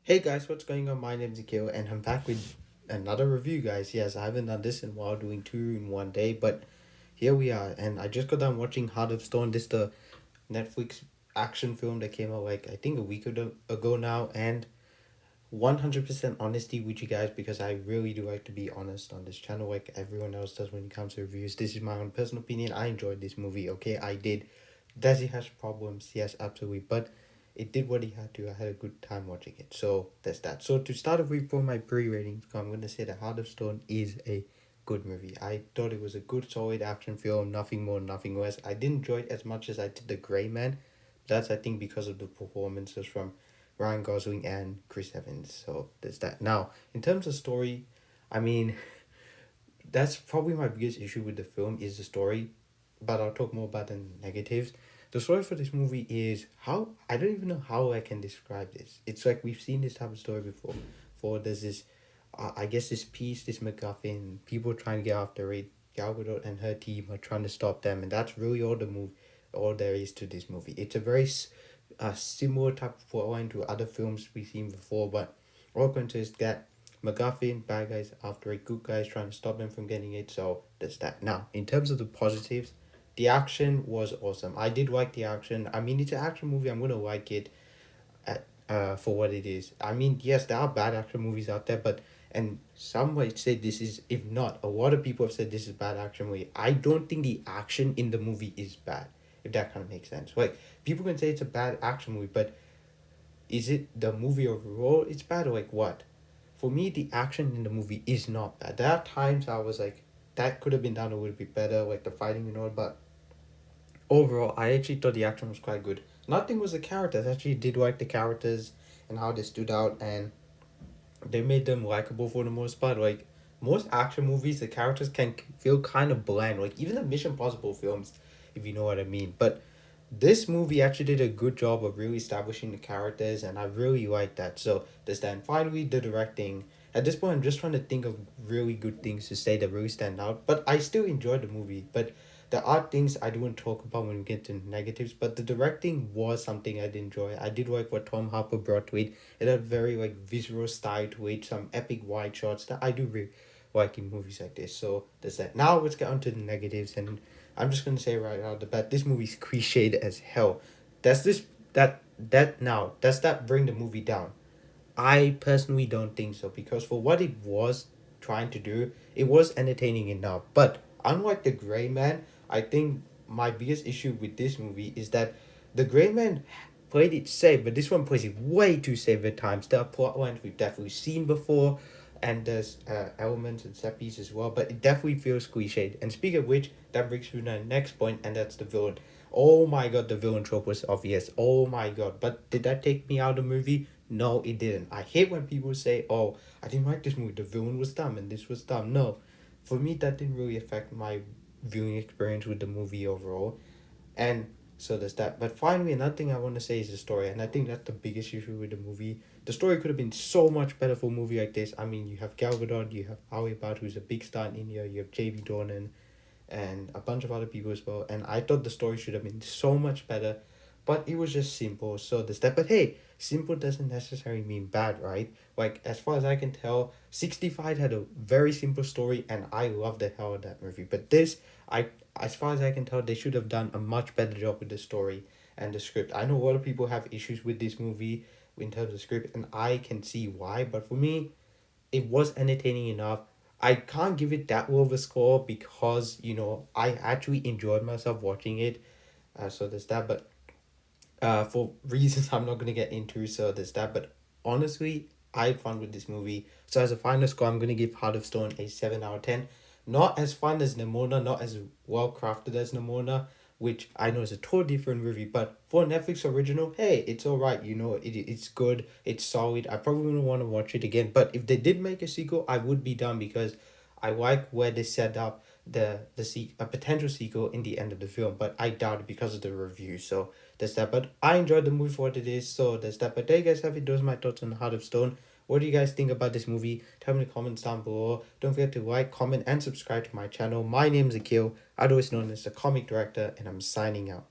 Hey guys, what's going on? My name's Akil and I'm back with another review, guys. Yes, I haven't done this in a while, doing two in one day, but here we are. And I just got done watching Heart of Stone. This the Netflix action film that came out like I think a week ago now. And 100% honesty with you guys because I really do like to be honest on this channel, like everyone else does when it comes to reviews. This is my own personal opinion. I enjoyed this movie. Okay, I did. Does it has problems? Yes, absolutely. But it did what it had to. I had a good time watching it. So that's that. So to start off with for my pre-ratings, I'm gonna say that Heart of Stone is a good movie. I thought it was a good, solid action film. Nothing more, nothing less. I didn't enjoy it as much as I did The Gray Man. That's I think because of the performances from Ryan Gosling and Chris Evans. So there's that. Now, in terms of story, I mean, that's probably my biggest issue with the film is the story, but I'll talk more about the negatives. The story for this movie is how I don't even know how I can describe this. It's like we've seen this type of story before. For there's this, I guess this piece, this MacGuffin, people trying to get after it. Gal Gadot and her team are trying to stop them, and that's really all there is to this movie. It's a very similar type of plotline to other films we've seen before, but all consists that MacGuffin, bad guys after it, good guys trying to stop them from getting it. So that's that. Now, in terms of the positives, the action was awesome. I did like the action. I mean, it's an action movie. I'm gonna like it for what it is. I mean, yes, there are bad action movies out there, but and some might say this is, if not, a lot of people have said this is bad action movie. I don't think the action in the movie is bad, if that kind of makes sense. Like people can say it's a bad action movie, but is it the movie overall? It's bad or like what? For me, the action in the movie is not bad. There are times I was like, that could have been done a little bit better, like the fighting and all, but overall, I actually thought the action was quite good. Nothing was the characters. I actually did like the characters and how they stood out, and they made them likable for the most part. Like most action movies, the characters can feel kind of bland. Like even the Mission Possible films, if you know what I mean. But this movie actually did a good job of really establishing the characters, and I really like that. So this then finally the directing. At this point, I'm just trying to think of really good things to say that really stand out. But I still enjoyed the movie. But there are things I don't want to talk about when we get to negatives. But the directing was something I did enjoy. I did like what Tom Harper brought to it. It had very like visual style to it, some epic wide shots that I do really like in movies like this. So there's that. Now let's get on to the negatives, and I'm just gonna say right out the bat, this movie's cliched as hell. Does this that now does that bring the movie down? I personally don't think so because for what it was trying to do, it was entertaining enough. But unlike The Gray Man, I think my biggest issue with this movie is that The Gray Man played it safe, but this one plays it way too safe at times. There are plot lines we've definitely seen before, and there's elements and set pieces as well, but it definitely feels cliched. And speaking of which, that brings me to the next point, and that's the villain. Oh my god, the villain trope was obvious. Oh my god. But did that take me out of the movie? No, it didn't. I hate when people say, oh, I didn't like this movie. The villain was dumb and this was dumb. No. For me, that didn't really affect my viewing experience with the movie overall. And so there's that. But finally, another thing I want to say is the story. And I think that's the biggest issue with the movie. The story could have been so much better for a movie like this. I mean, you have Gal Gadot, you have Ali Bhatt, who's a big star in India, you have J.B. Dornan, and a bunch of other people as well. And I thought the story should have been so much better, but it was just simple. So the step, but hey, simple doesn't necessarily mean bad, right? Like as far as I can tell, 65 had a very simple story, and I love the hell of that movie. But this, as far as I can tell, they should have done a much better job with the story and the script. I know a lot of people have issues with this movie in terms of script, and I can see why. But for me, it was entertaining enough. I can't give it that low of a score because I actually enjoyed myself watching it. So there's that, but for reasons I'm not gonna get into, so there's that. But honestly, I had fun with this movie. So as a final score, I'm gonna give Heart of Stone a 7 out of 10. Not as fun as Nimona, not as well crafted as Nimona, which I know is a totally different movie. But for a Netflix original, hey, it's alright. It's good. It's solid. I probably wouldn't want to watch it again. But if they did make a sequel, I would be down because I like where they set up a potential sequel in the end of the film, but I doubt it because of the review. So there's that. But I enjoyed the movie for what it is. So there's that. But there you guys have it. Those are my thoughts on Heart of Stone. What do you guys think about this movie? Tell me in the comments down below. Don't forget to like, comment, and subscribe to my channel. My name is Akil, otherwise known as the comic director, and I'm signing out.